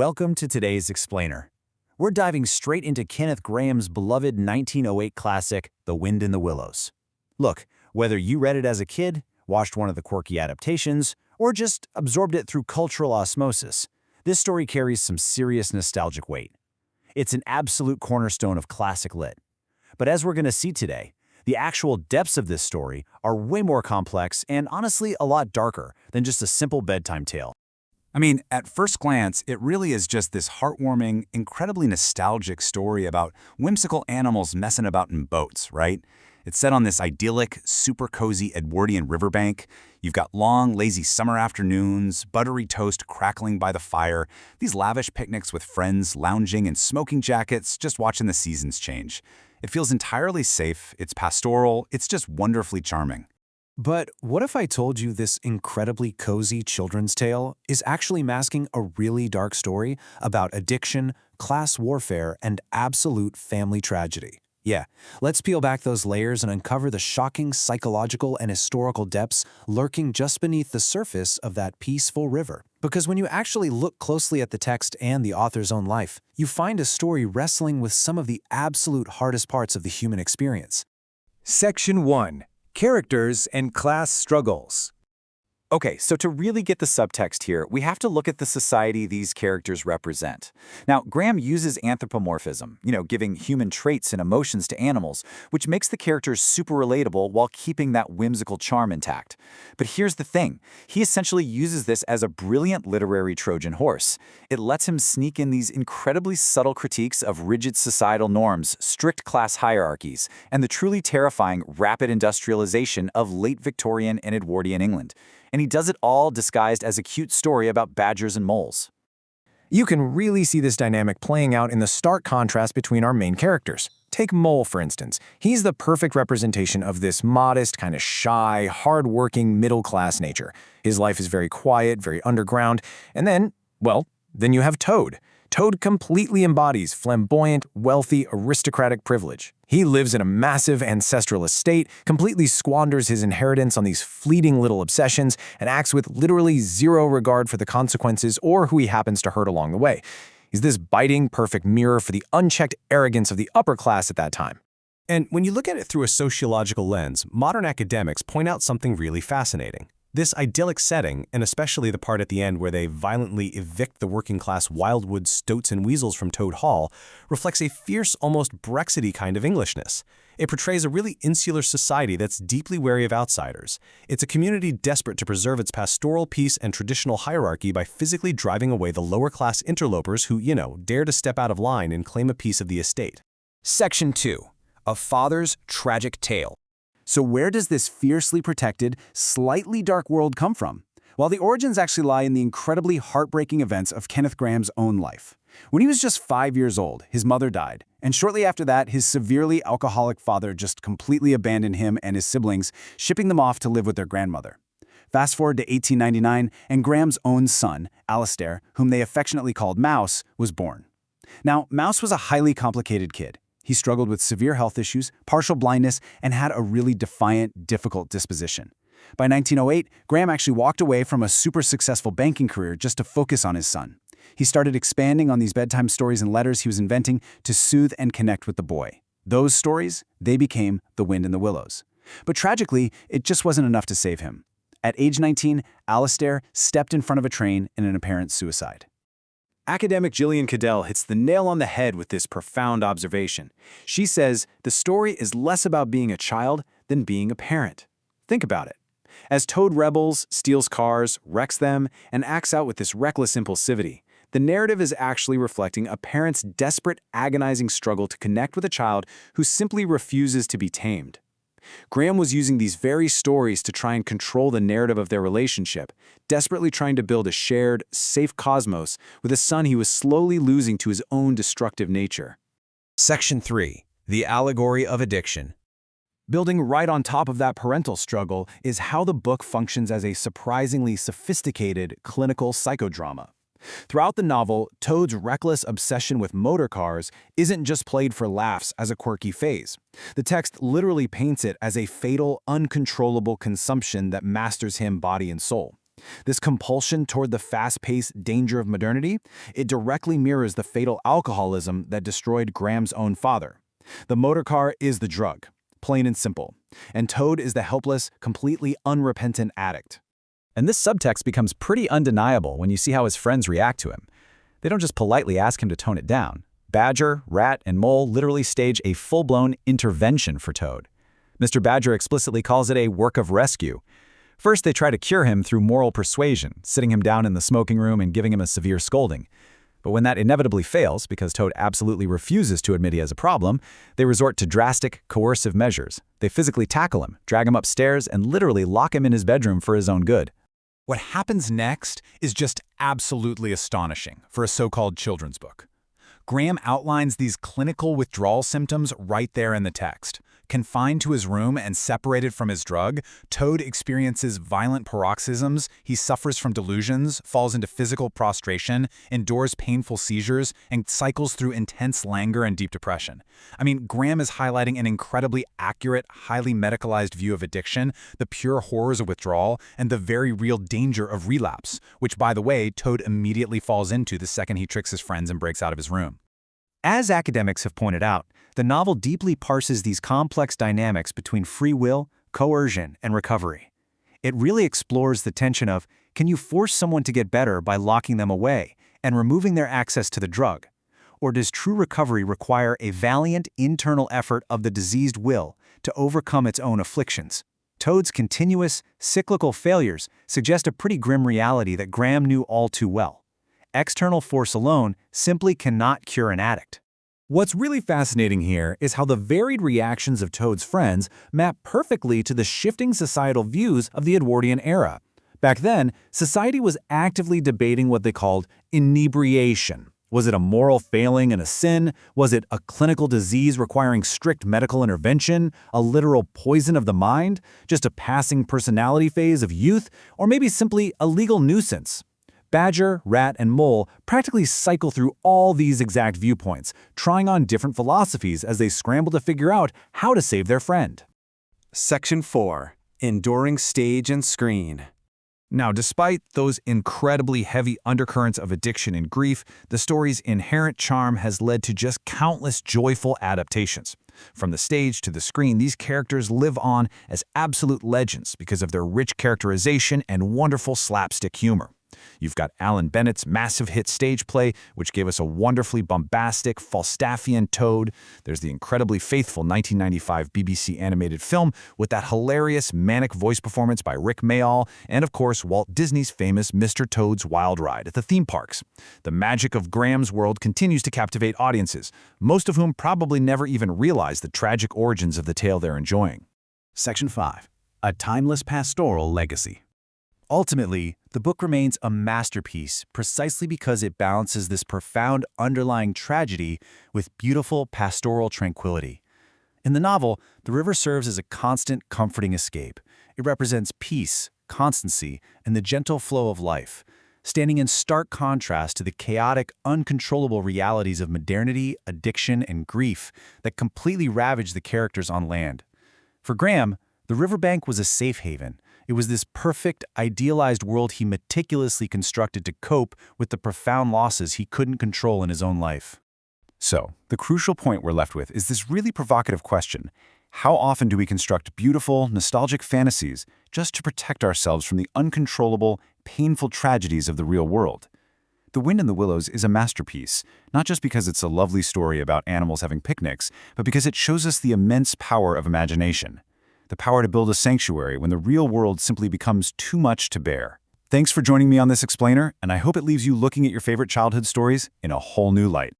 Welcome to today's Explainer. We're diving straight into Kenneth Grahame's beloved 1908 classic, The Wind in the Willows. Look, whether you read it as a kid, watched one of the quirky adaptations, or just absorbed it through cultural osmosis, this story carries some serious nostalgic weight. It's an absolute cornerstone of classic lit. But as we're going to see today, the actual depths of this story are way more complex and honestly a lot darker than just a simple bedtime tale. I mean, at first glance, it really is just this heartwarming, incredibly nostalgic story about whimsical animals messing about in boats, right? It's set on this idyllic, super cozy Edwardian riverbank. You've got long, lazy summer afternoons, buttery toast crackling by the fire, these lavish picnics with friends lounging in smoking jackets, just watching the seasons change. It feels entirely safe, it's pastoral, it's just wonderfully charming. But what if I told you this incredibly cozy children's tale is actually masking a really dark story about addiction, class warfare, and absolute family tragedy? Yeah, let's peel back those layers and uncover the shocking psychological and historical depths lurking just beneath the surface of that peaceful river. Because when you actually look closely at the text and the author's own life, you find a story wrestling with some of the absolute hardest parts of the human experience. Section 1. Characters and Class Struggles. Okay, so to really get the subtext here, we have to look at the society these characters represent. Now, Grahame uses anthropomorphism, giving human traits and emotions to animals, which makes the characters super relatable while keeping that whimsical charm intact. But here's the thing. He essentially uses this as a brilliant literary Trojan horse. It lets him sneak in these incredibly subtle critiques of rigid societal norms, strict class hierarchies, and the truly terrifying rapid industrialization of late Victorian and Edwardian England. And he does it all disguised as a cute story about badgers and moles. You can really see this dynamic playing out in the stark contrast between our main characters. Take Mole, for instance. He's the perfect representation of this modest, kind of shy, hard-working, middle-class nature. His life is very quiet, very underground. And then you have Toad. Toad completely embodies flamboyant, wealthy, aristocratic privilege. He lives in a massive ancestral estate, completely squanders his inheritance on these fleeting little obsessions, and acts with literally zero regard for the consequences or who he happens to hurt along the way. He's this biting, perfect mirror for the unchecked arrogance of the upper class at that time. And when you look at it through a sociological lens, modern academics point out something really fascinating. This idyllic setting, and especially the part at the end where they violently evict the working-class wildwood stoats and weasels from Toad Hall, reflects a fierce, almost Brexity kind of Englishness. It portrays a really insular society that's deeply wary of outsiders. It's a community desperate to preserve its pastoral peace and traditional hierarchy by physically driving away the lower-class interlopers who, dare to step out of line and claim a piece of the estate. Section 2. A Father's Tragic Tale. So where does this fiercely protected, slightly dark world come from? Well, the origins actually lie in the incredibly heartbreaking events of Kenneth Grahame's own life. When he was just 5 years old, his mother died, and shortly after that, his severely alcoholic father just completely abandoned him and his siblings, shipping them off to live with their grandmother. Fast forward to 1899, and Grahame's own son, Alistair, whom they affectionately called Mouse, was born. Now, Mouse was a highly complicated kid. He struggled with severe health issues, partial blindness, and had a really defiant, difficult disposition. By 1908, Grahame actually walked away from a super successful banking career just to focus on his son. He started expanding on these bedtime stories and letters he was inventing to soothe and connect with the boy. Those stories, they became The Wind in the Willows. But tragically, it just wasn't enough to save him. At age 19, Alistair stepped in front of a train in an apparent suicide. Academic Gillian Cadell hits the nail on the head with this profound observation. She says the story is less about being a child than being a parent. Think about it. As Toad rebels, steals cars, wrecks them, and acts out with this reckless impulsivity, the narrative is actually reflecting a parent's desperate, agonizing struggle to connect with a child who simply refuses to be tamed. Grahame was using these very stories to try and control the narrative of their relationship, desperately trying to build a shared, safe cosmos with a son he was slowly losing to his own destructive nature. Section 3. The Allegory of Addiction. Building right on top of that parental struggle is how the book functions as a surprisingly sophisticated clinical psychodrama. Throughout the novel, Toad's reckless obsession with motor cars isn't just played for laughs as a quirky phase. The text literally paints it as a fatal, uncontrollable consumption that masters him body and soul. This compulsion toward the fast-paced danger of modernity, it directly mirrors the fatal alcoholism that destroyed Graham's own father. The motor car is the drug, plain and simple, and Toad is the helpless, completely unrepentant addict. And this subtext becomes pretty undeniable when you see how his friends react to him. They don't just politely ask him to tone it down. Badger, Rat, and Mole literally stage a full-blown intervention for Toad. Mr. Badger explicitly calls it a work of rescue. First, they try to cure him through moral persuasion, sitting him down in the smoking room and giving him a severe scolding. But when that inevitably fails, because Toad absolutely refuses to admit he has a problem, they resort to drastic, coercive measures. They physically tackle him, drag him upstairs, and literally lock him in his bedroom for his own good. What happens next is just absolutely astonishing for a so-called children's book. Grahame outlines these clinical withdrawal symptoms right there in the text. Confined to his room and separated from his drug, Toad experiences violent paroxysms, he suffers from delusions, falls into physical prostration, endures painful seizures, and cycles through intense languor and deep depression. I mean, Grahame is highlighting an incredibly accurate, highly medicalized view of addiction, the pure horrors of withdrawal, and the very real danger of relapse, which, by the way, Toad immediately falls into the second he tricks his friends and breaks out of his room. As academics have pointed out, the novel deeply parses these complex dynamics between free will, coercion, and recovery. It really explores the tension of, can you force someone to get better by locking them away and removing their access to the drug? Or does true recovery require a valiant internal effort of the diseased will to overcome its own afflictions? Toad's continuous, cyclical failures suggest a pretty grim reality that Grahame knew all too well. External force alone simply cannot cure an addict. What's really fascinating here is how the varied reactions of Toad's friends map perfectly to the shifting societal views of the Edwardian era. Back then, society was actively debating what they called inebriation. Was it a moral failing and a sin? Was it a clinical disease requiring strict medical intervention? A literal poison of the mind? Just a passing personality phase of youth? Or maybe simply a legal nuisance? Badger, Rat, and Mole practically cycle through all these exact viewpoints, trying on different philosophies as they scramble to figure out how to save their friend. Section 4. Enduring Stage and Screen. Now, despite those incredibly heavy undercurrents of addiction and grief, the story's inherent charm has led to just countless joyful adaptations. From the stage to the screen, these characters live on as absolute legends because of their rich characterization and wonderful slapstick humor. You've got Alan Bennett's massive hit stage play, which gave us a wonderfully bombastic, Falstaffian Toad. There's the incredibly faithful 1995 BBC animated film with that hilarious, manic voice performance by Rick Mayall, and of course, Walt Disney's famous Mr. Toad's Wild Ride at the theme parks. The magic of Graham's world continues to captivate audiences, most of whom probably never even realize the tragic origins of the tale they're enjoying. Section 5. A Timeless Pastoral Legacy. Ultimately, the book remains a masterpiece precisely because it balances this profound underlying tragedy with beautiful pastoral tranquility. In the novel, the river serves as a constant, comforting escape. It represents peace, constancy, and the gentle flow of life, standing in stark contrast to the chaotic, uncontrollable realities of modernity, addiction, and grief that completely ravage the characters on land. For Grahame, the riverbank was a safe haven. It was this perfect, idealized world he meticulously constructed to cope with the profound losses he couldn't control in his own life. So, the crucial point we're left with is this really provocative question. How often do we construct beautiful, nostalgic fantasies just to protect ourselves from the uncontrollable, painful tragedies of the real world? The Wind in the Willows is a masterpiece, not just because it's a lovely story about animals having picnics, but because it shows us the immense power of imagination. The power to build a sanctuary when the real world simply becomes too much to bear. Thanks for joining me on this explainer, and I hope it leaves you looking at your favorite childhood stories in a whole new light.